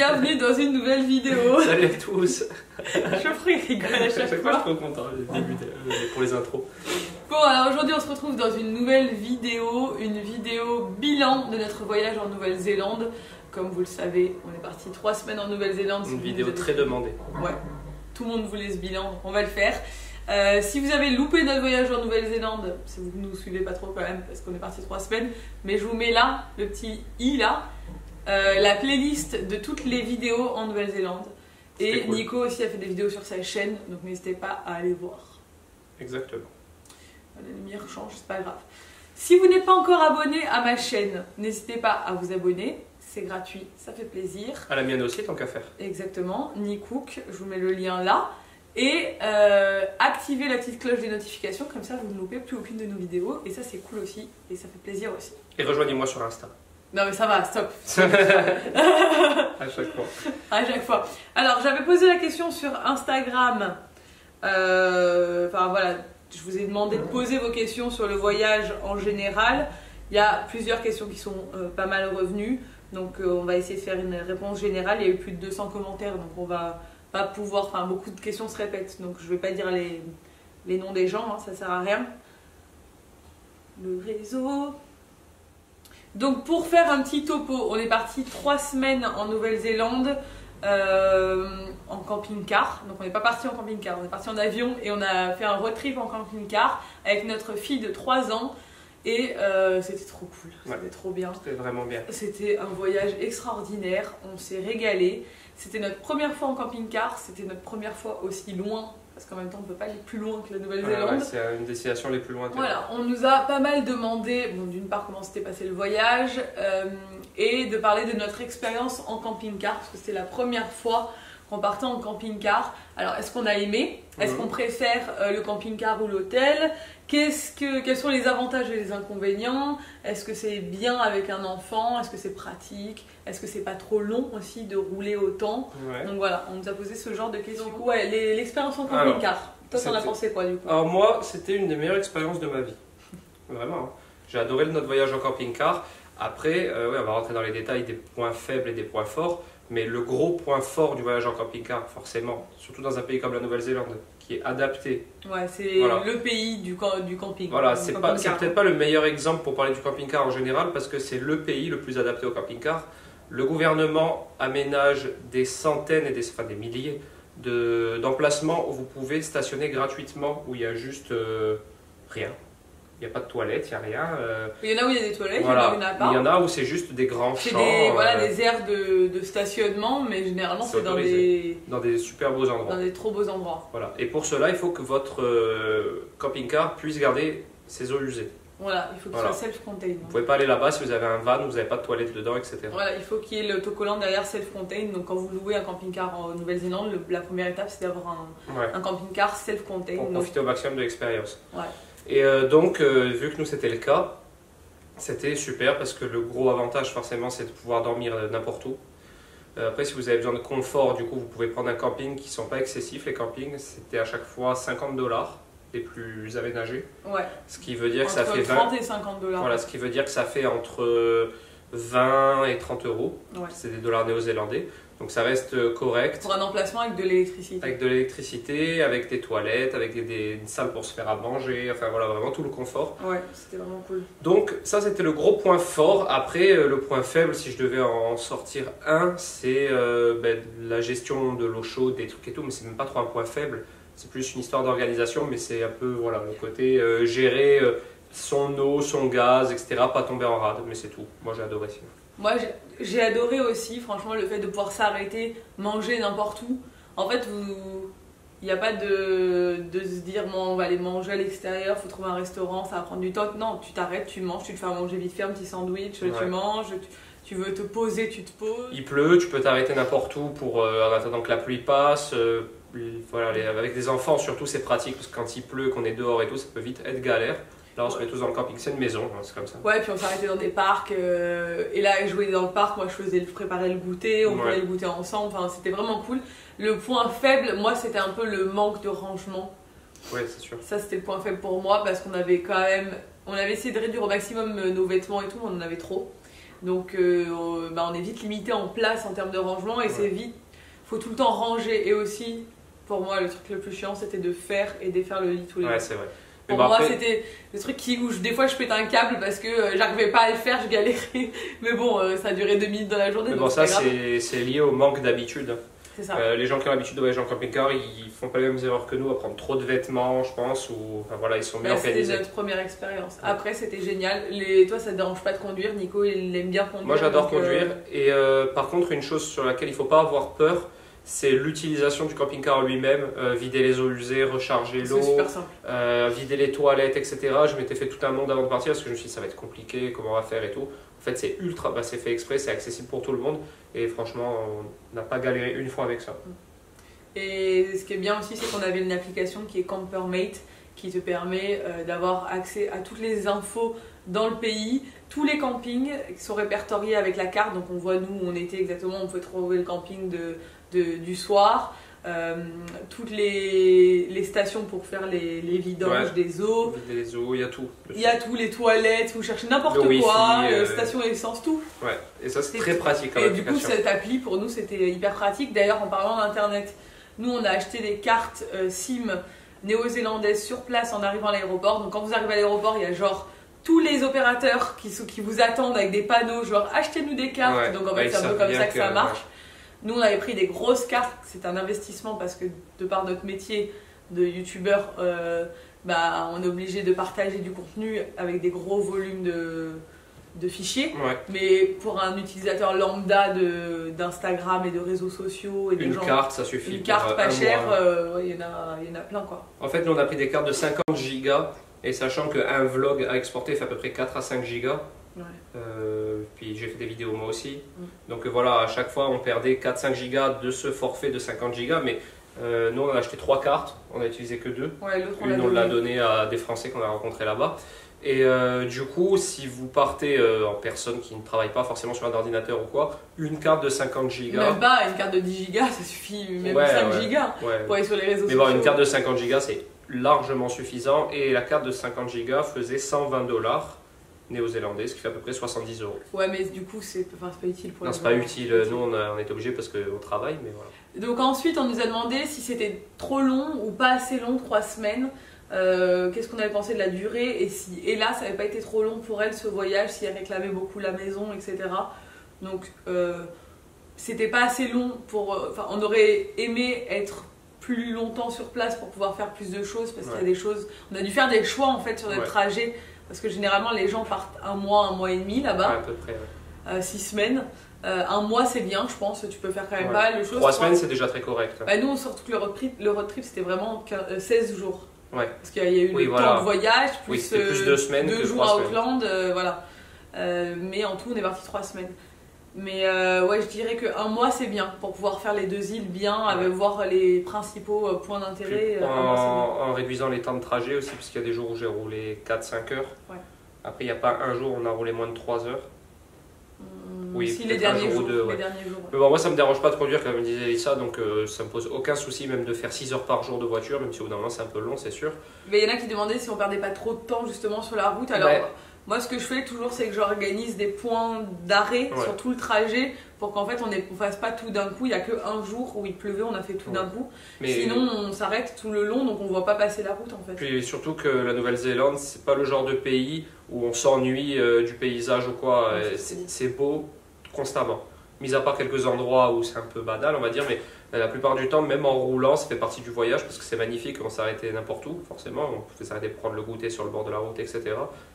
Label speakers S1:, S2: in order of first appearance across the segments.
S1: bienvenue dans une nouvelle vidéo.
S2: Salut à tous.
S1: Geoffrey rigole à chaque fois.
S2: Je suis trop content pour les intros.
S1: Bon, alors aujourd'hui on se retrouve dans une nouvelle vidéo, une vidéo bilan de notre voyage en Nouvelle-Zélande. Comme vous le savez, on est parti 3 semaines en Nouvelle-Zélande.
S2: Une vidéo très demandée.
S1: Ouais, tout le monde voulait ce bilan, donc on va le faire. Si vous avez loupé notre voyage en Nouvelle-Zélande, si vous ne nous suivez pas trop quand même, parce qu'on est parti 3 semaines, mais je vous mets là, le petit i là, la playlist de toutes les vidéos en Nouvelle-Zélande. Et cool. Nico aussi a fait des vidéos sur sa chaîne, donc n'hésitez pas à aller voir.
S2: Exactement.
S1: La lumière change, c'est pas grave. Si vous n'êtes pas encore abonné à ma chaîne, n'hésitez pas à vous abonner. C'est gratuit, ça fait plaisir.
S2: À la mienne aussi, tant qu'à faire.
S1: Exactement, Nicook, je vous mets le lien là. Et activez la petite cloche des notifications, comme ça vous ne loupez plus aucune de nos vidéos. Et ça c'est cool aussi, et ça fait plaisir aussi.
S2: Et rejoignez-moi sur Insta.
S1: Non mais ça va, stop.
S2: À chaque fois.
S1: À chaque fois. Alors j'avais posé la question sur Instagram. Enfin voilà, je vous ai demandé de poser vos questions sur le voyage en général. Il y a plusieurs questions qui sont pas mal revenues. Donc on va essayer de faire une réponse générale. Il y a eu plus de 200 commentaires, donc on va pas pouvoir... Enfin beaucoup de questions se répètent, donc je vais pas dire les noms des gens, hein, ça sert à rien. Le réseau... Donc pour faire un petit topo, on est parti 3 semaines en Nouvelle-Zélande en camping-car. Donc on n'est pas parti en camping-car, on est parti en avion et on a fait un road trip en camping-car avec notre fille de 3 ans. Et c'était trop cool, c'était trop bien.
S2: C'était vraiment bien.
S1: C'était un voyage extraordinaire, on s'est régalé. C'était notre première fois en camping-car, c'était notre première fois aussi loin. Parce qu'en même temps, on ne peut pas aller plus loin que la Nouvelle-Zélande.
S2: Ouais, c'est une destination les plus lointaines.
S1: Voilà, on nous a pas mal demandé, bon, d'une part comment s'était passé le voyage, et de parler de notre expérience en camping-car, parce que c'était la première fois qu'on partait en camping-car. Alors, est-ce qu'on a aimé? Est-ce qu'on préfère le camping-car ou l'hôtel? Quels sont les avantages et les inconvénients? Est-ce que c'est bien avec un enfant? Est-ce que c'est pratique? Est-ce que c'est pas trop long aussi de rouler autant? Donc voilà, on nous a posé ce genre de questions. Ouais, l'expérience en camping-car. Toi, t'en as pensé quoi du coup?
S2: Alors moi, c'était une des meilleures expériences de ma vie. Vraiment. Hein. J'ai adoré notre voyage en camping-car. Après, ouais, on va rentrer dans les détails des points faibles et des points forts. Mais le gros point fort du voyage en camping-car, forcément, surtout dans un pays comme la Nouvelle-Zélande, qui est adapté.
S1: Ouais, c'est le pays du camping.
S2: Voilà, c'est peut-être pas le meilleur exemple pour parler du camping-car en général, parce que c'est le pays le plus adapté au camping-car. Le gouvernement aménage des centaines et des milliers d'emplacements où vous pouvez stationner gratuitement, où il y a juste rien. Il n'y a pas de toilettes, il n'y a rien.
S1: Il y en a où il y a des toilettes,
S2: voilà.
S1: Il y en a pas.
S2: Il y en a où c'est juste des grands champs.
S1: Des aires de stationnement, mais généralement c'est dans des
S2: super beaux endroits.
S1: Dans des trop beaux endroits.
S2: Voilà. Et pour cela, il faut que votre camping-car puisse garder ses eaux usées.
S1: Voilà, il faut qu'il soit self-contained.
S2: Vous ne pouvez pas aller là-bas si vous avez un van, vous n'avez pas de toilettes dedans, etc.
S1: Voilà, il faut qu'il y ait l'autocollant derrière self-contained. Donc quand vous louez un camping-car en Nouvelle-Zélande, la première étape c'est d'avoir un camping-car self-contained.
S2: Pour profiter au maximum de l'expérience.
S1: Ouais.
S2: Et donc, vu que nous c'était le cas, c'était super parce que le gros avantage forcément c'est de pouvoir dormir n'importe où. Après, si vous avez besoin de confort, du coup vous pouvez prendre un camping qui ne sont pas excessifs. Les campings, c'était à chaque fois $50 les plus aménagés.
S1: Ouais.
S2: Ce qui veut dire
S1: entre
S2: que ça fait
S1: 30 et $50.
S2: Voilà, ce qui veut dire que ça fait entre 20 et 30 euros.
S1: Ouais.
S2: C'est des dollars néo-zélandais. Donc ça reste correct.
S1: Pour un emplacement avec de l'électricité.
S2: Avec de l'électricité, avec des toilettes, avec une salle pour se faire à manger, enfin voilà, vraiment tout le confort.
S1: Ouais, c'était vraiment cool.
S2: Donc ça c'était le gros point fort. Après, le point faible, si je devais en sortir un, c'est la gestion de l'eau chaude, des trucs et tout, mais c'est même pas trop un point faible. C'est plus une histoire d'organisation, mais c'est un peu voilà, le côté gérer son eau, son gaz, etc. Pas tomber en rade, mais c'est tout. Moi j'ai adoré sinon.
S1: Moi j'ai adoré aussi, franchement, le fait de pouvoir s'arrêter, manger n'importe où. En fait, il n'y a pas de se dire bon, on va aller manger à l'extérieur, il faut trouver un restaurant, ça va prendre du temps. Non, tu t'arrêtes, tu manges, tu te fais manger vite fait un petit sandwich, tu manges, tu veux te poser, tu te poses.
S2: Il pleut, tu peux t'arrêter n'importe où pour en attendant que la pluie passe. Voilà, avec des enfants surtout c'est pratique parce que quand il pleut, qu'on est dehors et tout, ça peut vite être galère. Là on se met tous dans le camping, c'est une maison, hein, c'est comme ça.
S1: Ouais, puis on s'arrêtait dans des parcs et là jouer dans le parc, moi je préparais le goûter, on prenait le goûter ensemble, enfin c'était vraiment cool. Le point faible, moi c'était un peu le manque de rangement.
S2: Ouais, c'est sûr.
S1: Ça c'était le point faible pour moi parce qu'on avait quand même, on avait essayé de réduire au maximum nos vêtements et tout, on en avait trop. Donc on est vite limité en place en termes de rangement et c'est vite, faut tout le temps ranger. Et aussi, pour moi, le truc le plus chiant, c'était de faire et défaire le lit tous les jours.
S2: Ouais, c'est vrai.
S1: Pour moi, c'était le truc où des fois je pète un câble parce que j'arrivais pas à le faire, je galérais. Mais bon, ça a duré 2 minutes dans la journée.
S2: Mais bon, ça, c'est lié au manque d'habitude.
S1: C'est ça.
S2: Les gens qui ont l'habitude de voyager en camping-car, ils font pas les mêmes erreurs que nous à prendre trop de vêtements, je pense, ou enfin, voilà, ils sont bien organisés.
S1: C'était notre première expérience. Après, c'était génial. Toi, ça te dérange pas de conduire? Nico, il aime bien conduire.
S2: Moi, j'adore conduire. Et par contre, une chose sur laquelle il faut pas avoir peur, c'est l'utilisation du camping-car lui-même, vider les eaux usées, recharger l'eau, vider les toilettes, etc. Je m'étais fait tout un monde avant de partir parce que je me suis dit ça va être compliqué, comment on va faire et tout. En fait, c'est c'est fait exprès, c'est accessible pour tout le monde et franchement, on n'a pas galéré une fois avec ça.
S1: Et ce qui est bien aussi, c'est qu'on avait une application qui est Campermate qui te permet d'avoir accès à toutes les infos dans le pays, tous les campings qui sont répertoriés avec la carte, donc on voit nous où on était exactement, on peut trouver le camping du soir, toutes les stations pour faire les vidanges des eaux.
S2: Vider les eaux, il y a tout.
S1: Il y a tout, les toilettes, vous cherchez n'importe quoi, station essence, tout.
S2: Ouais, et ça c'est très pratique.
S1: Et du coup, cette appli pour nous c'était hyper pratique. D'ailleurs, en parlant d'internet, nous on a acheté des cartes SIM néo-zélandaises sur place en arrivant à l'aéroport. Donc quand vous arrivez à l'aéroport, il y a genre tous les opérateurs qui vous attendent avec des panneaux genre achetez-nous des cartes. Donc en fait c'est un peu comme ça que ça marche. Nous on avait pris des grosses cartes, c'est un investissement parce que de par notre métier de youtubeur, on est obligé de partager du contenu avec des gros volumes de fichiers. Mais pour un utilisateur lambda d'Instagram et de réseaux sociaux, et
S2: une carte ça suffit.
S1: Une carte pas chère, il y en a plein quoi.
S2: En fait nous on a pris des cartes de 50 gigas et sachant qu'un vlog à exporter fait à peu près 4 à 5 gigas. Puis j'ai fait des vidéos moi aussi. Donc voilà, à chaque fois on perdait 4-5 gigas de ce forfait de 50 gigas. Mais nous on a acheté 3 cartes, on a utilisé que 2. Une on l'a donnée à des Français qu'on a rencontrés là-bas. Et du coup, si vous partez en personne qui ne travaille pas forcément sur un ordinateur ou quoi, une carte de 50 gigas.
S1: Même pas, une carte de 10 gigas, ça suffit, même 5 gigas pour aller sur les réseaux sociaux.
S2: Mais bon, une carte de 50 gigas c'est largement suffisant. Et la carte de 50 gigas faisait 120 $ néo-zélandais, ce qui fait à peu près 70 €.
S1: Ouais, mais du coup, c'est pas utile pour
S2: les gens. Non, c'est pas utile. Nous, on est obligé parce qu'on travaille, mais voilà.
S1: Donc ensuite, on nous a demandé si c'était trop long ou pas assez long, 3 semaines. Qu'est-ce qu'on avait pensé de la durée et là, ça n'avait pas été trop long pour elle ce voyage, si elle réclamait beaucoup la maison, etc. Donc, c'était pas assez long pour. On aurait aimé être plus longtemps sur place pour pouvoir faire plus de choses parce qu'il y a des choses. On a dû faire des choix en fait sur notre trajet. Parce que généralement, les gens partent 1 mois et demi là-bas.
S2: À peu près,
S1: 6 semaines. 1 mois, c'est bien, je pense. Tu peux faire quand même pas mal de choses.
S2: 3 semaines, c'est déjà très correct.
S1: Nous, surtout que le road trip, c'était vraiment 16 jours.
S2: Parce
S1: qu'il y a eu le temps de voyage, plus,
S2: plus 2 semaines
S1: 2 jours à Auckland. Voilà. Mais en tout, on est parti 3 semaines. Mais je dirais que 1 mois, c'est bien pour pouvoir faire les 2 îles bien, voir les principaux points d'intérêt.
S2: En réduisant les temps de trajet aussi, puisqu'il y a des jours où j'ai roulé 4-5 heures. Après, il n'y a pas un jour où on a roulé moins de 3 heures.
S1: Si, les derniers jours.
S2: Mais bon, moi, ça me dérange pas de conduire, comme disait Elissa, donc ça me pose aucun souci même de faire 6 heures par jour de voiture, même si au bout d'un moment c'est un peu long, c'est sûr.
S1: Mais il y en a qui demandaient si on perdait pas trop de temps justement sur la route. Alors, moi, ce que je fais toujours, c'est que j'organise des points d'arrêt sur tout le trajet pour qu'en fait, on ne fasse pas tout d'un coup. Il n'y a qu'un jour où il pleuvait, on a fait tout d'un coup. Mais sinon, on s'arrête tout le long, donc on ne voit pas passer la route en fait.
S2: Puis surtout que la Nouvelle-Zélande, c'est pas le genre de pays où on s'ennuie du paysage ou quoi. C'est beau constamment. Mis à part quelques endroits où c'est un peu banal, on va dire, mais la plupart du temps, même en roulant, ça fait partie du voyage parce que c'est magnifique. On s'arrêtait n'importe où, forcément. On pouvait s'arrêter pour prendre le goûter sur le bord de la route, etc.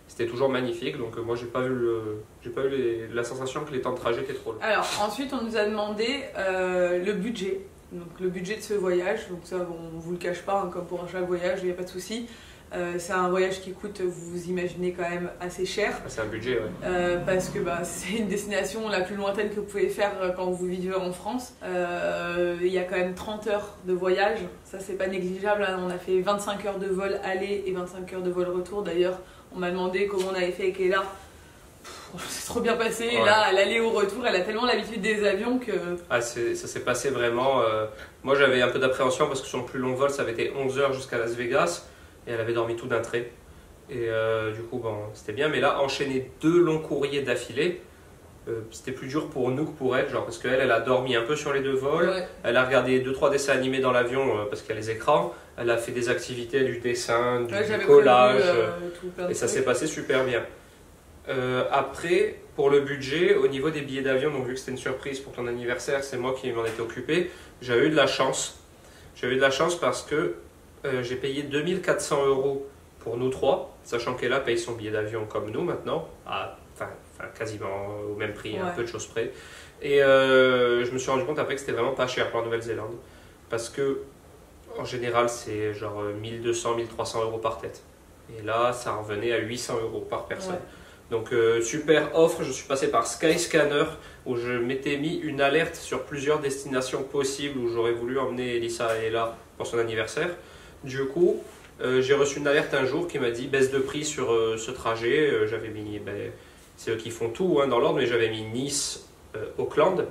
S2: C'était toujours magnifique. Donc moi, j'ai pas eu la sensation que les temps de trajet étaient trop longs.
S1: Alors ensuite, on nous a demandé le budget. Donc le budget de ce voyage. Donc ça, on vous le cache pas, comme pour chaque voyage, il n'y a pas de souci. C'est un voyage qui coûte, vous imaginez, quand même assez cher.
S2: C'est un budget,
S1: parce que c'est une destination la plus lointaine que vous pouvez faire quand vous vivez en France. Il y a quand même 30 heures de voyage, ça c'est pas négligeable. On a fait 25 heures de vol aller et 25 heures de vol retour. D'ailleurs, on m'a demandé comment on avait fait avec Ella. C'est trop bien passé. Et là, à l'aller au retour, elle a tellement l'habitude des avions que.
S2: Ça s'est passé vraiment. Moi, j'avais un peu d'appréhension parce que sur le plus long vol, ça avait été 11 heures jusqu'à Las Vegas. Et elle avait dormi tout d'un trait. Et du coup, c'était bien. Mais là, enchaîner 2 longs courriers d'affilée, C'était plus dur pour nous que pour elle, genre parce qu'elle elle a dormi un peu sur les 2 vols,
S1: Ouais.
S2: elle a regardé 2-3 dessins animés dans l'avion parce qu'il y a les écrans, elle a fait des activités, du dessin, du
S1: J'avais
S2: collage,
S1: prévu, tout, plein de
S2: et ça
S1: trucs.
S2: s'est passé super bien. Après, pour le budget, au niveau des billets d'avion, donc vu que c'était une surprise pour ton anniversaire, c'est moi qui m'en étais occupé, j'avais eu de la chance. J'avais eu de la chance parce que j'ai payé 2400 € pour nous 3, sachant qu'Ella paye son billet d'avion comme nous maintenant, enfin quasiment au même prix, un
S1: Ouais.
S2: peu de choses près. Et je me suis rendu compte après que c'était vraiment pas cher pour la Nouvelle-Zélande, parce que en général c'est genre 1200-1300 € par tête. Et là, ça revenait à 800 € par personne.
S1: Ouais.
S2: Donc super offre, je suis passé par Skyscanner où je m'étais mis une alerte sur plusieurs destinations possibles où j'aurais voulu emmener Elissa et Ella pour son anniversaire. Du coup, j'ai reçu une alerte un jour qui m'a dit baisse de prix sur ce trajet. J'avais mis, c'est eux qui font tout dans l'ordre, mais j'avais mis Nice, Auckland.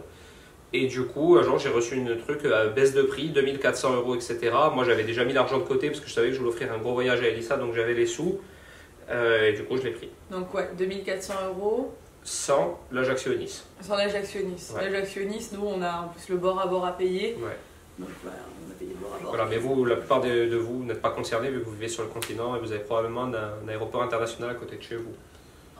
S2: Et du coup, un jour, j'ai reçu une truc baisse de prix, 2400 €, etc. Moi, j'avais déjà mis l'argent de côté parce que je savais que je voulais offrir un gros voyage à Elissa, donc j'avais les sous. Et du coup, je l'ai pris.
S1: Donc ouais, 2400 €.
S2: Sans l'Ajaccio-Nice.
S1: Sans l'Ajaccio-Nice.
S2: Ouais.
S1: L'Ajaccio-Nice, nous, on a en plus le bord à bord à payer.
S2: Ouais.
S1: Donc voilà, on a payé le bord à bord.
S2: Voilà, mais vous, la plupart de vous n'êtes pas concernés vu que vous vivez sur le continent et vous avez probablement un aéroport international à côté de chez vous.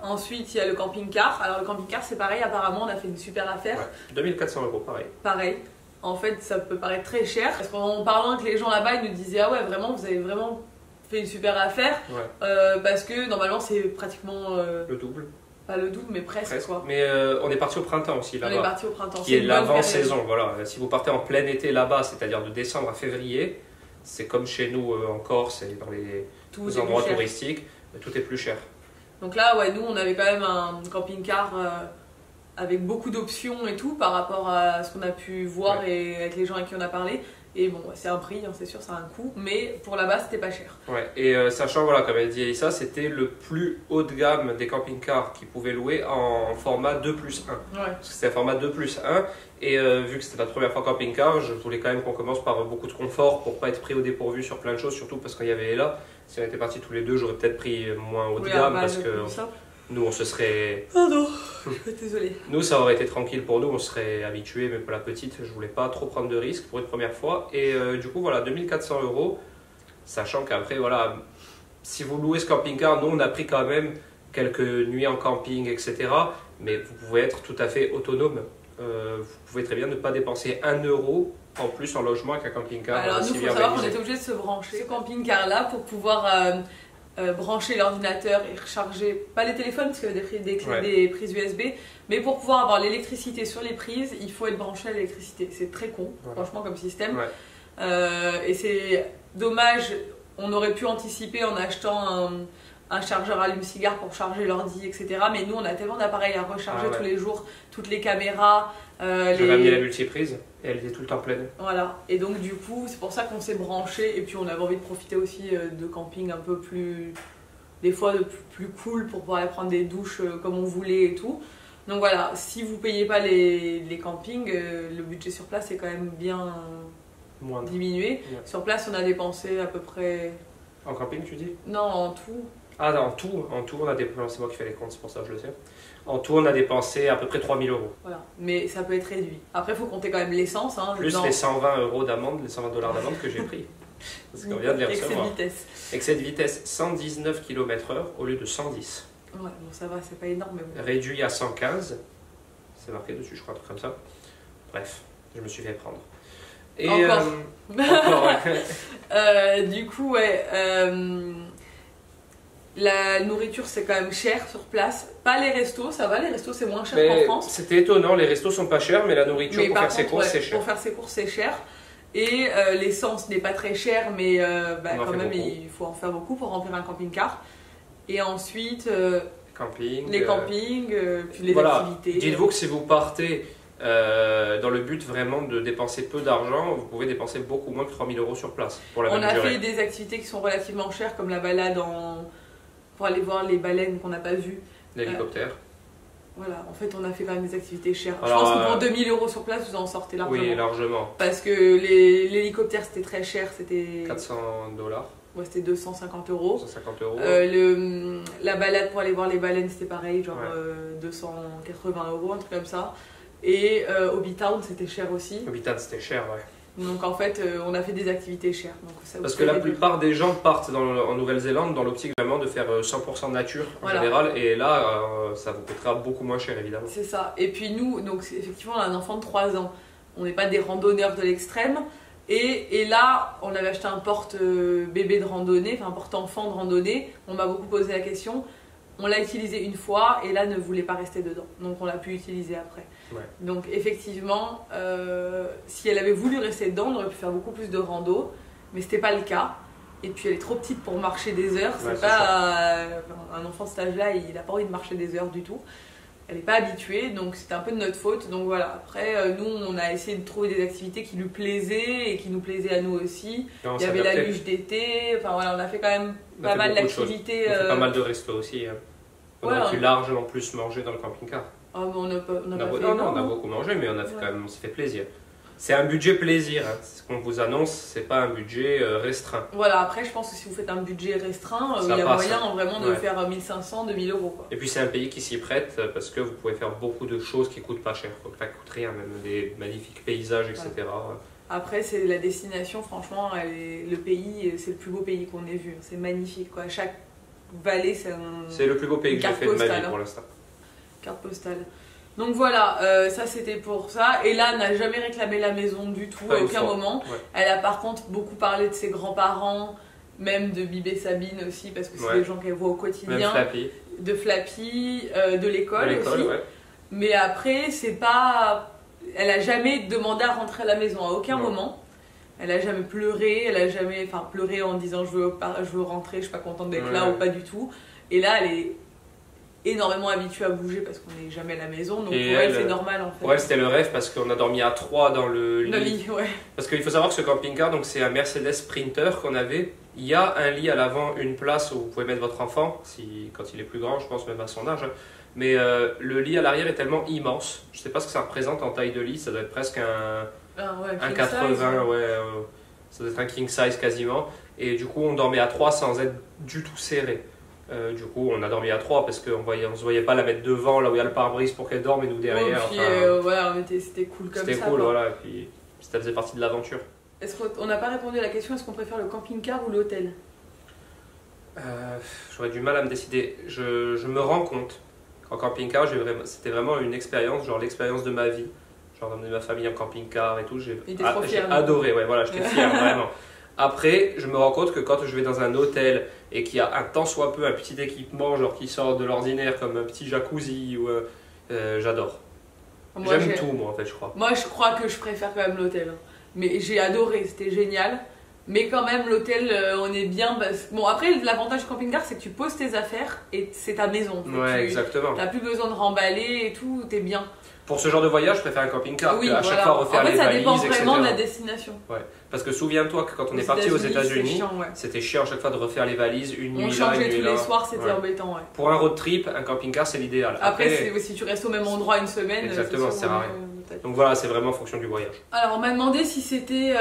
S1: Ensuite, il y a le camping-car. Alors le camping-car, c'est pareil, apparemment, on a fait une super affaire.
S2: Ouais. 2400 €, pareil.
S1: Pareil. En fait, ça peut paraître très cher. Parce qu'en parlant avec les gens là-bas, ils nous disaient ah ouais, vraiment, vous avez vraiment fait une super affaire.
S2: Ouais.
S1: Parce que normalement, c'est pratiquement
S2: Le double.
S1: pas le double, mais presque, quoi.
S2: Mais on est parti au printemps aussi
S1: On est
S2: là-bas.
S1: parti au printemps.
S2: Qui est
S1: une bonne
S2: l'avant-saison. Voilà. Si vous partez en plein été là-bas, c'est-à-dire de décembre à février, c'est comme chez nous en Corse et dans les
S1: période. Tout est
S2: endroits
S1: plus cher.
S2: touristiques, tout est plus cher.
S1: Donc là, ouais, nous, on avait quand même un camping-car avec beaucoup d'options et tout par rapport à ce qu'on a pu voir et avec les gens avec qui on a parlé. Et bon, c'est un prix, c'est sûr, ça a un coût, mais pour là-bas, c'était pas cher.
S2: Ouais. Et sachant, voilà, comme elle dit Elissa, c'était le plus haut de gamme des camping-cars qu'ils pouvaient louer en format 2+1.
S1: Ouais.
S2: Parce que c'était un format 2+1. Et vu que c'était notre première fois camping-car, je voulais quand même qu'on commence par beaucoup de confort pour pas être pris au dépourvu sur plein de choses, surtout parce qu'il y avait Ella. Si on était partis tous les deux, j'aurais peut-être pris moins haut de
S1: Oui,
S2: gamme
S1: bah,
S2: parce
S1: le
S2: que
S1: plus simple.
S2: nous, on se serait.
S1: Oh non, désolée.
S2: Nous, ça aurait été tranquille pour nous, on serait habitués, mais pour la petite, je voulais pas trop prendre de risques pour une première fois. Et du coup, voilà, 2400 €, sachant qu'après, voilà, si vous louez ce camping-car, nous, on a pris quand même quelques nuits en camping, etc. Mais vous pouvez être tout à fait autonome. Vous pouvez très bien ne pas dépenser 1 € en plus en logement avec un camping-car.
S1: Alors nous,
S2: si
S1: il faut
S2: bien
S1: savoir qu'on
S2: organisé.
S1: était obligé de se brancher ce camping-car-là pour pouvoir brancher l'ordinateur et recharger, pas les téléphones parce qu'il y avait des prises USB, mais pour pouvoir avoir l'électricité sur les prises, il faut être branché à l'électricité. C'est très con,
S2: Voilà.
S1: franchement, comme système.
S2: Ouais.
S1: Et c'est dommage, on aurait pu anticiper en achetant un chargeur allume-cigare pour charger l'ordi, etc. Mais nous, on a tellement d'appareils à recharger
S2: Ah ouais.
S1: tous les jours, toutes les caméras,
S2: J'avais amené la multiprise et elle était tout le temps pleine.
S1: voilà, et donc du coup, c'est pour ça qu'on s'est branché. Et puis on avait envie de profiter aussi de camping un peu plus, des fois de plus cool pour pouvoir aller prendre des douches comme on voulait et tout. Donc voilà, si vous payez pas les campings, le budget sur place est quand même bien
S2: Moins.
S1: diminué.
S2: Ouais.
S1: Sur place, on a dépensé à peu près.
S2: En camping, tu dis?
S1: Non, en tout.
S2: Ah, non, en tout, on a dépensé, c'est moi qui fais les comptes, c'est pour ça que je le sais. En tout, on a dépensé à peu près 3000 €.
S1: Voilà, mais ça peut être réduit. Après, il faut compter quand même l'essence. Hein,
S2: Plus
S1: dans-
S2: les 120 € d'amende, les 120 $ d'amende que j'ai pris. Parce qu'on vient de les
S1: Excès de
S2: recevoir.
S1: vitesse.
S2: Excès de vitesse 119 km/h au lieu de 110.
S1: Ouais, bon, ça va, c'est pas énorme, mais bon.
S2: Réduit à 115. C'est marqué dessus, je crois, un truc comme ça. Bref, je me suis fait prendre. Et,
S1: Encore.
S2: encore, ouais.
S1: Du coup, ouais. La nourriture, c'est quand même cher sur place. Pas les restos, ça va, les restos, c'est moins cher qu'en
S2: Mais
S1: France.
S2: c'était étonnant, les restos sont pas chers, mais la nourriture
S1: Mais
S2: pour
S1: par
S2: faire ses
S1: contre,
S2: courses,
S1: ouais,
S2: c'est cher.
S1: pour faire ses courses, c'est cher. Et l'essence n'est pas très chère, mais
S2: On en
S1: quand
S2: fait
S1: même,
S2: beaucoup.
S1: il faut en faire beaucoup pour remplir un camping-car. Et ensuite,
S2: Camping.
S1: les campings, puis les
S2: voilà.
S1: activités.
S2: Dites-vous que si vous partez dans le but vraiment de dépenser peu d'argent, vous pouvez dépenser beaucoup moins que 3000 € sur place pour la
S1: On
S2: même
S1: a
S2: durée.
S1: fait des activités qui sont relativement chères, comme la balade pour aller voir les baleines qu'on n'a pas vues.
S2: L'hélicoptère.
S1: Voilà, en fait, on a fait quand même des activités chères.
S2: Alors,
S1: je pense que pour 2000 € sur place, vous en sortez largement.
S2: Oui, largement.
S1: Parce que l'hélicoptère, c'était très cher, c'était
S2: 400 $.
S1: Ouais, c'était 250 euros.
S2: 150 euros.
S1: La balade pour aller voir les baleines, c'était pareil, genre 280 euros, un truc comme ça. Et Hobbytown, c'était cher aussi.
S2: Hobbytown, c'était cher, ouais.
S1: Donc en fait, on a fait des activités chères. Donc ça
S2: parce que la plupart des gens partent en Nouvelle-Zélande dans l'optique vraiment de faire 100% nature en général. Et là, ça vous coûtera beaucoup moins cher, évidemment.
S1: C'est ça. Et puis nous, donc effectivement, on a un enfant de 3 ans. On n'est pas des randonneurs de l'extrême. Et là, on avait acheté un porte-bébé de randonnée, enfin un porte-enfant de randonnée. On m'a beaucoup posé la question. On l'a utilisé une fois et là ne voulait pas rester dedans. Donc on l'a pu utiliser après.
S2: Ouais.
S1: Donc effectivement, si elle avait voulu rester dedans, on aurait pu faire beaucoup plus de rando. Mais c'était pas le cas. Et puis elle est trop petite pour marcher des heures. C'est pas un enfant de cet âge-là, il n'a pas envie de marcher des heures du tout. Elle n'est pas habituée, donc c'était un peu de notre faute. Donc voilà, après, nous, on a essayé de trouver des activités qui lui plaisaient et qui nous plaisaient à nous aussi.
S2: Non,
S1: il y avait la luge d'été, enfin voilà, on a fait quand même pas mal d'activités.
S2: On a fait pas mal de restos aussi. Hein. On aurait pu largement plus manger dans le camping-car.
S1: Ah, mais on a pas fait
S2: on a beaucoup mangé, mais on a fait quand même, on s'est fait plaisir. C'est un budget plaisir, hein. Ce qu'on vous annonce, c'est pas un budget restreint.
S1: Voilà, après je pense que si vous faites un budget restreint, il y a moyen vraiment de faire 1500, 2000 euros. Quoi.
S2: Et puis c'est un pays qui s'y prête parce que vous pouvez faire beaucoup de choses qui coûtent pas cher, quoi. Ça coûte rien, même des magnifiques paysages, etc. Ouais.
S1: Après, c'est la destination, franchement, le pays, c'est le plus beau pays qu'on ait vu. C'est magnifique, quoi. Chaque vallée,
S2: c'est le plus beau pays que j'ai fait de ma vie pour l'instant.
S1: Carte postale. Donc voilà, ça c'était pour ça. Et là, elle n'a jamais réclamé la maison du tout, à aucun moment. Ouais. Elle a par contre beaucoup parlé de ses grands-parents, même de Bibé Sabine aussi, parce que c'est des gens qu'elle voit au quotidien.
S2: Même Flappy.
S1: De Flappy, de l'école aussi. Ouais. Mais après, c'est pas... Elle a jamais demandé à rentrer à la maison, à aucun moment. Elle a jamais pleuré, elle a jamais pleuré en disant je veux rentrer, je suis pas contente d'être là ou pas du tout. Et là, elle est énormément habituée à bouger parce qu'on n'est jamais à la maison, donc pour elle c'est normal en fait.
S2: Pour elle c'était le rêve parce qu'on a dormi à 3 dans le lit.
S1: Le lit, ouais.
S2: Parce qu'il faut savoir que ce camping-car, donc c'est un Mercedes Sprinter qu'on avait. Il y a un lit à l'avant, une place où vous pouvez mettre votre enfant, quand il est plus grand, je pense même à son âge. Mais le lit à l'arrière est tellement immense, je sais pas ce que ça représente en taille de lit, ça doit être presque un 80, ça doit être un king size quasiment. Et du coup on dormait à 3 sans être du tout serré. Du coup, on a dormi à 3 parce qu'on ne se voyait pas la mettre devant, là où il y a le pare-brise pour qu'elle dorme et nous derrière.
S1: Puis, c'était cool comme ça.
S2: C'était cool, voilà. Et puis, ça faisait partie de l'aventure.
S1: On n'a pas répondu à la question, est-ce qu'on préfère le camping-car ou l'hôtel ?
S2: J'aurais du mal à me décider. Je me rends compte qu'en camping-car, c'était vraiment une expérience, genre l'expérience de ma vie. Genre d'emmener ma famille en camping-car et tout. J'ai adoré, ouais, voilà, j'étais fier, vraiment. Après, je me rends compte que quand je vais dans un hôtel et qu'il y a un tant soit peu un petit équipement genre qui sort de l'ordinaire comme un petit jacuzzi, j'adore. J'aime tout moi en fait je crois.
S1: Moi je crois que je préfère quand même l'hôtel. Mais j'ai adoré, c'était génial. Mais quand même l'hôtel on est bien. Bon après l'avantage du camping-car c'est que tu poses tes affaires et c'est ta maison.
S2: Ouais exactement.
S1: T'as plus besoin de remballer et tout, t'es bien.
S2: Pour ce genre de voyage, je préfère un camping-car à chaque fois refaire les valises, etc.
S1: En fait, ça dépend vraiment de la destination.
S2: Ouais. Parce que souviens-toi que quand on est parti aux États-Unis, c'était chiant à chaque fois de refaire les valises, une nuit là, une nuit là.
S1: On changeait tous les soirs, c'était embêtant. Ouais.
S2: Pour un road trip, un camping-car, c'est l'idéal.
S1: Après si tu restes au même endroit une semaine,
S2: exactement, ça sert à rien. Donc voilà, c'est vraiment en fonction du voyage.
S1: Alors, on m'a demandé si c'était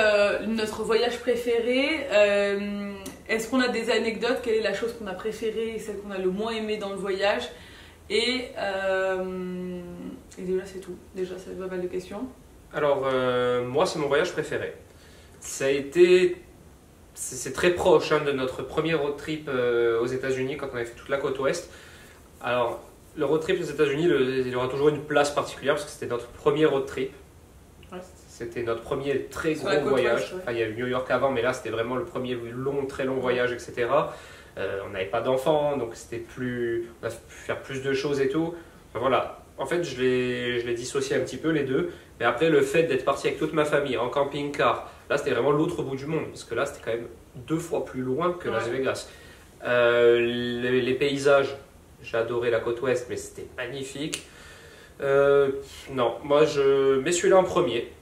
S1: notre voyage préféré. Est-ce qu'on a des anecdotes ? Quelle est la chose qu'on a préférée et celle qu'on a le moins aimée dans le voyage ? Et déjà, c'est tout. Déjà, ça fait pas mal de questions.
S2: Alors, moi, c'est mon voyage préféré. C'est très proche de notre premier road trip aux États-Unis quand on avait fait toute la côte ouest. Alors, le road trip aux États-Unis, il aura toujours une place particulière parce que c'était notre premier road trip. Ouais. C'était notre premier très gros voyage. Ouest, ouais. Enfin, il y a eu New York avant, mais là, c'était vraiment le premier très long voyage, etc. On n'avait pas d'enfants, donc on a pu faire plus de choses et tout. Enfin, voilà. En fait, je l'ai dissocié un petit peu les deux. Mais après, le fait d'être parti avec toute ma famille en camping-car, là, c'était vraiment l'autre bout du monde. Parce que là, c'était quand même 2 fois plus loin que Las Vegas. Les paysages, j'ai adoré la côte ouest, mais c'était magnifique. Non, moi, je mets celui-là en premier.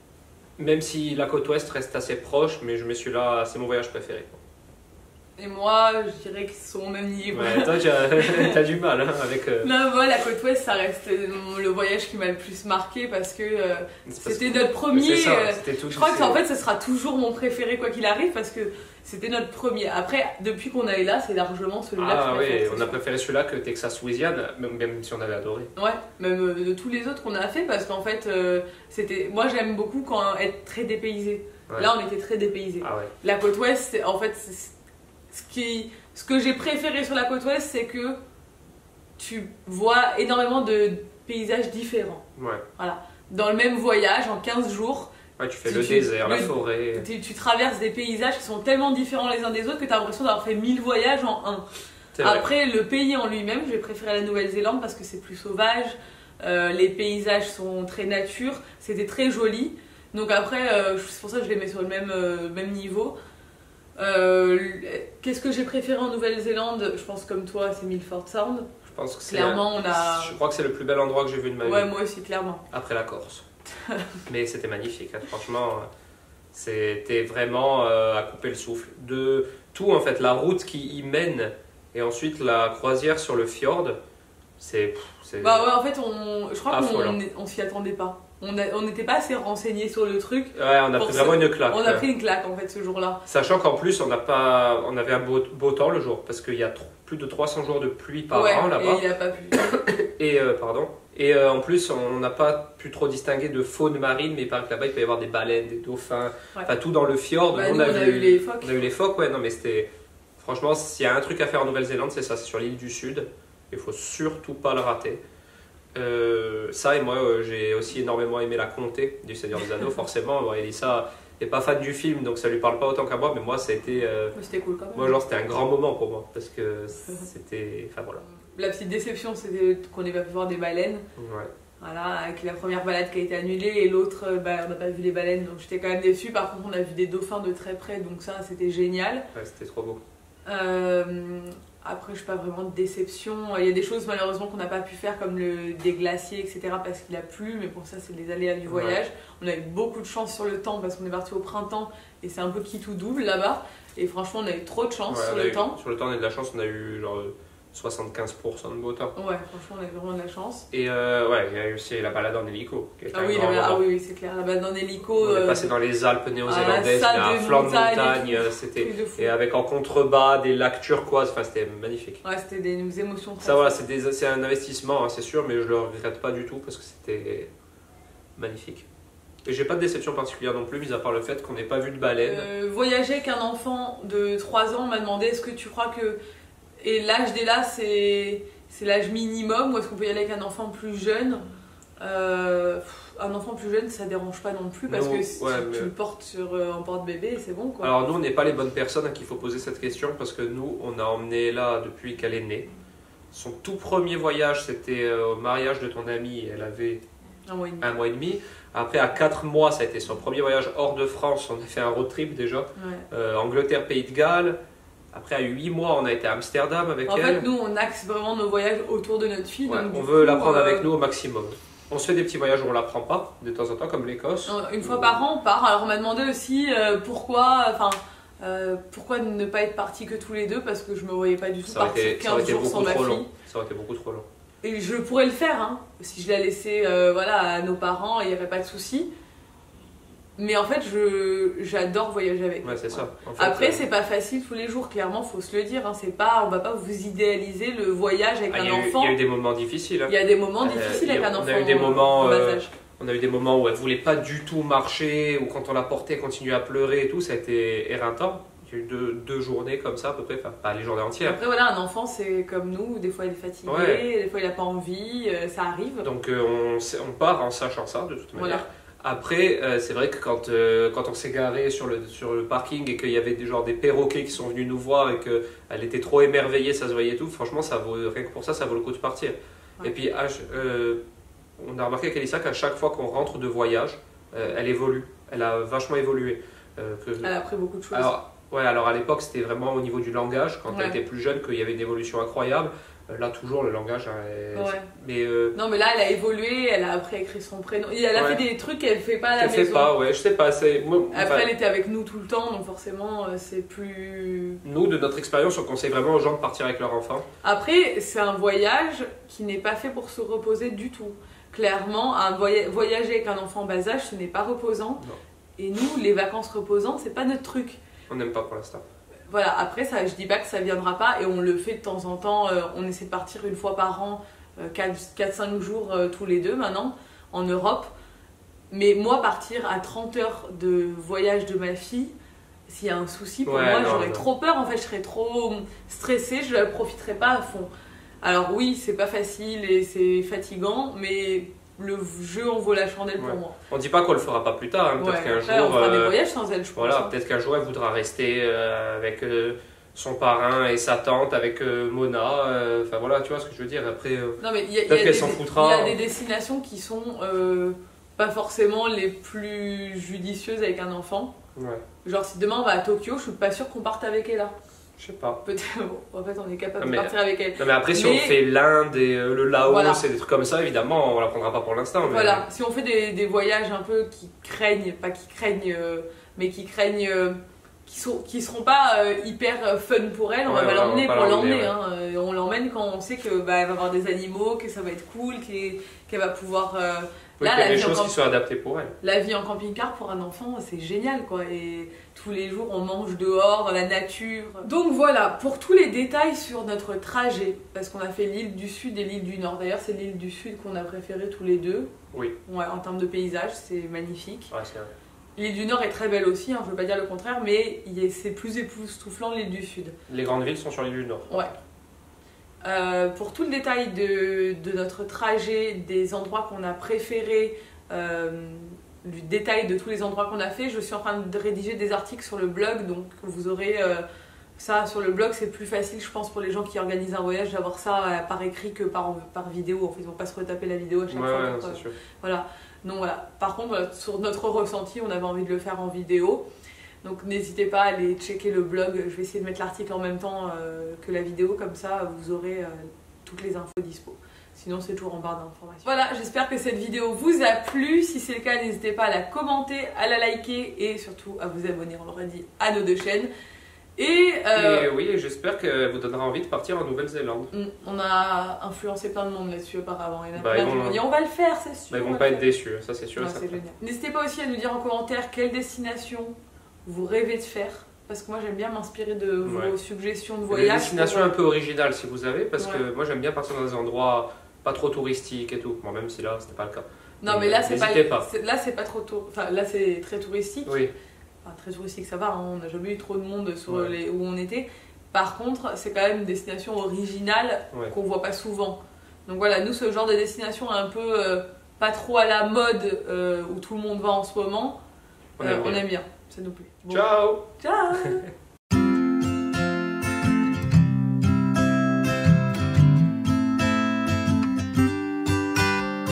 S2: Même si la côte ouest reste assez proche, mais je mets celui-là, c'est mon voyage préféré.
S1: Et moi, je dirais qu'ils sont au même niveau.
S2: Ouais, toi, t'as du mal hein, avec.
S1: Non, moi, la côte ouest, ça reste le voyage qui m'a le plus marqué parce que c'était notre premier.
S2: C'est ça, c'était tout.
S1: Je crois que en fait, ce sera toujours mon préféré quoi qu'il arrive parce que c'était notre premier. Après, depuis qu'on est là, c'est largement celui-là que je préfère.
S2: Ah oui, on a préféré celui-là que Texas Louisiane, même si on avait adoré.
S1: Ouais, même de tous les autres qu'on a fait parce qu'en fait, c'était. Moi, j'aime beaucoup quand être très dépaysé.
S2: Ouais.
S1: Là, on était très dépaysé.
S2: Ah ouais.
S1: La côte ouest, en fait, ce que j'ai préféré sur la côte ouest, c'est que tu vois énormément de paysages différents.
S2: Ouais.
S1: Voilà. Dans le même voyage, en 15 jours,
S2: ouais, tu fais le désert, la forêt.
S1: Tu traverses des paysages qui sont tellement différents les uns des autres que tu as l'impression d'avoir fait 1000 voyages en un. Après, le pays en lui-même, j'ai préféré la Nouvelle-Zélande parce que c'est plus sauvage, les paysages sont très nature, c'était très joli. Donc après, c'est pour ça que je les mets sur le même niveau. Qu'est-ce que j'ai préféré en Nouvelle-Zélande? Je pense comme toi, c'est Milford Sound.
S2: Je pense que
S1: clairement,
S2: je crois que c'est le plus bel endroit que j'ai vu de ma vie.
S1: Ouais, moi aussi, clairement.
S2: Après la Corse. Mais c'était magnifique, hein. Franchement, c'était vraiment à couper le souffle. De tout en fait, la route qui y mène et ensuite la croisière sur le fjord, c'est.
S1: Bah ouais, en fait, je crois
S2: affolant.
S1: qu'on s'y attendait pas. On n'était pas assez renseignés sur le truc.
S2: Ouais, on a pris vraiment une claque.
S1: On a pris une claque en fait ce jour-là.
S2: Sachant qu'en plus, on avait un beau temps le jour parce qu'il y a plus de 300 jours de pluie par an là-bas.
S1: Et il a pas plu.
S2: Et en plus, on n'a pas pu trop distinguer de faune marine, mais il paraît que là-bas il peut y avoir des baleines, des dauphins, enfin tout dans le fjord.
S1: Bah, on a eu les phoques.
S2: On a eu les phoques, ouais, non mais c'était. Franchement, s'il y a un truc à faire en Nouvelle-Zélande, c'est ça, c'est sur l'île du Sud. Il faut surtout pas le rater. Ça et moi j'ai aussi énormément aimé la comté du Seigneur des Anneaux forcément. Bon, Elissa n'est pas fan du film donc ça lui parle pas autant qu'à moi, mais moi ça a été
S1: c'était cool quand même.
S2: moi genre c'était un grand moment pour moi parce que c'était enfin voilà.
S1: La petite déception c'était qu'on n'ait pas pu voir des baleines.
S2: Ouais.
S1: Voilà, avec la première balade qui a été annulée et l'autre on n'a pas vu les baleines donc j'étais quand même déçue. Par contre on a vu des dauphins de très près donc ça c'était génial.
S2: Ouais, c'était trop beau.
S1: Après, je n'ai pas vraiment de déception. Il y a des choses malheureusement qu'on n'a pas pu faire, comme des glaciers, etc. parce qu'il a plu, mais pour ça, c'est les aléas du voyage. Ouais. On a eu beaucoup de chance sur le temps parce qu'on est parti au printemps et c'est un peu qui tout double là-bas. Et franchement, on a eu trop de chance sur le temps.
S2: Sur le temps, on a eu de la chance, on a eu genre 75% de beau temps.
S1: Ouais, franchement, on a eu vraiment de la chance.
S2: Et ouais, il y a eu aussi la balade en hélico.
S1: Oui, c'est clair, la balade en hélico.
S2: On est passé dans les Alpes néo-zélandaises, à flanc de montagne, c'était. Et avec en contrebas des lacs turquoises, enfin c'était magnifique.
S1: Ouais, c'était des émotions.
S2: Ça, voilà, c'est un investissement, hein, c'est sûr, mais je le regrette pas du tout parce que c'était magnifique. Et j'ai pas de déception particulière non plus, mis à part le fait qu'on n'ait pas vu de baleine.
S1: Voyager avec un enfant de 3 ans, on m'a demandé est-ce que tu crois que. Et l'âge d'Ella, c'est l'âge minimum ou est-ce qu'on peut y aller avec un enfant plus jeune? Un enfant plus jeune, ça dérange pas non plus parce que si tu le portes en porte-bébé, c'est bon quoi.
S2: Alors nous, on n'est pas les bonnes personnes à qui il faut poser cette question parce que nous, on a emmené là depuis qu'elle est née. Son tout premier voyage, c'était au mariage de ton amie, elle avait 1 mois et demi. Après, à 4 mois, ça a été son premier voyage hors de France, on a fait un road trip déjà. Ouais. Angleterre, Pays de Galles. Après, à 8 mois, on a été à Amsterdam avec elle.
S1: En fait, nous, on axe vraiment nos voyages autour de notre fille.
S2: Ouais,
S1: donc,
S2: on veut la prendre avec nous au maximum. On se fait des petits voyages où on la prend pas, de temps en temps, comme l'Écosse.
S1: Une fois par an, on part. Alors, on m'a demandé aussi pourquoi ne pas être partis que tous les deux, parce que je me voyais pas du tout partir 15 jours sans ma fille.
S2: Ça aurait été beaucoup trop long.
S1: Et je pourrais le faire, hein. Si je la laissais à nos parents, il n'y avait pas de souci. Mais en fait, j'adore voyager avec.
S2: Ouais, c'est ça. En fait,
S1: après, c'est pas facile tous les jours, clairement, faut se le dire. Hein. On va pas vous idéaliser le voyage avec un enfant.
S2: Il y a eu des moments difficiles. Hein.
S1: Il y a des moments difficiles avec un enfant.
S2: On a eu des moments. On a eu des moments où elle voulait pas du tout marcher, ou quand on la portait, elle continuait à pleurer et tout. Ça a été éreintant. Il y a eu deux journées comme ça à peu près, enfin pas les journées entières.
S1: Après voilà, un enfant c'est comme nous, des fois il est fatigué, des fois il n'a pas envie, ça arrive.
S2: Donc on part en sachant ça de toute manière. Voilà. Après, c'est vrai que quand on s'est garé sur le parking et qu'il y avait des perroquets qui sont venus nous voir et qu'elle était trop émerveillée, ça se voyait tout, franchement, rien que pour ça, ça vaut le coup de partir. Ouais. Et puis, on a remarqué qu'Elissa, qu'à chaque fois qu'on rentre de voyage, elle évolue. Elle a vachement évolué.
S1: Elle a appris beaucoup de choses.
S2: Alors à l'époque, c'était vraiment au niveau du langage, quand elle était plus jeune, qu'il y avait une évolution incroyable. Là, toujours, le langage. Hein,
S1: Ouais.
S2: mais,
S1: Non, mais là, elle a évolué, elle a après écrit son prénom. Et elle a
S2: Ouais.
S1: fait des trucs qu'elle fait pas à la
S2: elle
S1: maison.
S2: fait pas, ouais, je sais pas.
S1: Après, elle était avec nous tout le temps, donc forcément, c'est plus.
S2: Nous, de notre expérience, on conseille vraiment aux gens de partir avec leur enfant.
S1: Après, c'est un voyage qui n'est pas fait pour se reposer du tout. Clairement, voyager avec un enfant en bas âge, ce n'est pas reposant.
S2: Non.
S1: Et nous, les vacances reposantes, c'est pas notre truc.
S2: On n'aime pas pour l'instant.
S1: Voilà, après, ça, je dis pas que ça viendra pas, et on le fait de temps en temps. On essaie de partir une fois par an, 4-5 jours tous les deux maintenant, en Europe. Mais moi, partir à 30 heures de voyage de ma fille, s'il y a un souci, pour moi, j'aurais trop peur. En fait, je serais trop stressée, je ne profiterais pas à fond. Alors oui, c'est pas facile et c'est fatigant, mais le jeu en vaut la chandelle pour moi.
S2: On dit pas qu'on le fera pas plus tard, hein. Peut-être qu'un jour...
S1: on fera des voyages sans elle, je pense.
S2: Voilà, peut-être qu'un jour, elle voudra rester avec son parrain et sa tante, avec Mona. Enfin voilà, tu vois ce que je veux dire. Après,
S1: non, mais
S2: peut-être qu'elle s'en foutra.
S1: Il y a des destinations qui sont pas forcément les plus judicieuses avec un enfant.
S2: Ouais.
S1: Genre si demain on va à Tokyo, je suis pas sûre qu'on parte avec elle là.
S2: Je sais pas.
S1: Peut-être, en fait on est capable de partir avec elle.
S2: Non mais après si on fait l'Inde et le Laos
S1: voilà.
S2: et des trucs comme ça, évidemment on la prendra pas pour l'instant. Mais...
S1: Voilà, si on fait des voyages un peu qui craignent, pas qui craignent, mais qui craignent, qui seront pas hyper fun pour elle, on va l'emmener pour l'emmener. Hein. On l'emmène quand on sait que elle va avoir des animaux, que ça va être cool, qu'elle va pouvoir...
S2: Oui, là, il y a des choses qui sont adaptées pour elle.
S1: La vie en camping-car pour un enfant, c'est génial quoi. Et tous les jours, on mange dehors, dans la nature. Donc voilà, pour tous les détails sur notre trajet, parce qu'on a fait l'île du Sud et l'île du Nord. D'ailleurs, c'est l'île du Sud qu'on a préférée tous les deux.
S2: Oui.
S1: Ouais, en termes de paysage, c'est magnifique.
S2: Ouais, c'est vrai.
S1: L'île du Nord est très belle aussi, hein, je ne veux pas dire le contraire, mais c'est plus époustouflant l'île du Sud.
S2: Les grandes villes sont sur l'île du Nord.
S1: Ouais. Pour tout le détail de notre trajet, des endroits qu'on a préférés, du détail de tous les endroits qu'on a fait, je suis en train de rédiger des articles sur le blog, donc vous aurez ça sur le blog. C'est plus facile je pense pour les gens qui organisent un voyage d'avoir ça par écrit que par vidéo. En fait, ils vont pas se retaper la vidéo à chaque fois.
S2: Ouais, c'est sûr.
S1: Voilà. Donc voilà. Par contre, sur notre ressenti, on avait envie de le faire en vidéo. Donc n'hésitez pas à aller checker le blog, je vais essayer de mettre l'article en même temps que la vidéo, comme ça vous aurez toutes les infos dispo. Sinon c'est toujours en barre d'informations. Voilà, j'espère que cette vidéo vous a plu. Si c'est le cas, n'hésitez pas à la commenter, à la liker et surtout à vous abonner, on l'aurait dit, à nos deux chaînes. Et
S2: oui, j'espère que vous donnera envie de partir en Nouvelle-Zélande.
S1: On a influencé plein de monde là-dessus auparavant. Il y en a
S2: plein
S1: qui m'ont dit on va le faire, c'est sûr.
S2: Ils vont pas être déçus, ça c'est sûr.
S1: Ouais, c'est génial. N'hésitez pas aussi à nous dire en commentaire quelle destination vous rêvez de faire, parce que moi j'aime bien m'inspirer de vos suggestions de voyage.
S2: Des destinations un peu originales si vous avez, parce que moi j'aime bien partir dans des endroits pas trop touristiques et tout. Bon, même si là c'était pas le cas.
S1: Non mais là c'est pas. Là c'est pas trop
S2: enfin
S1: là c'est très touristique.
S2: Oui.
S1: Enfin, très touristique ça va, hein, on n'a jamais eu trop de monde sur où on était. Par contre c'est quand même une destination originale qu'on voit pas souvent. Donc voilà, nous ce genre de destination un peu pas trop à la mode où tout le monde va en ce moment, on aime bien. Ça nous plaît.
S2: Bon. Ciao.
S1: Ciao.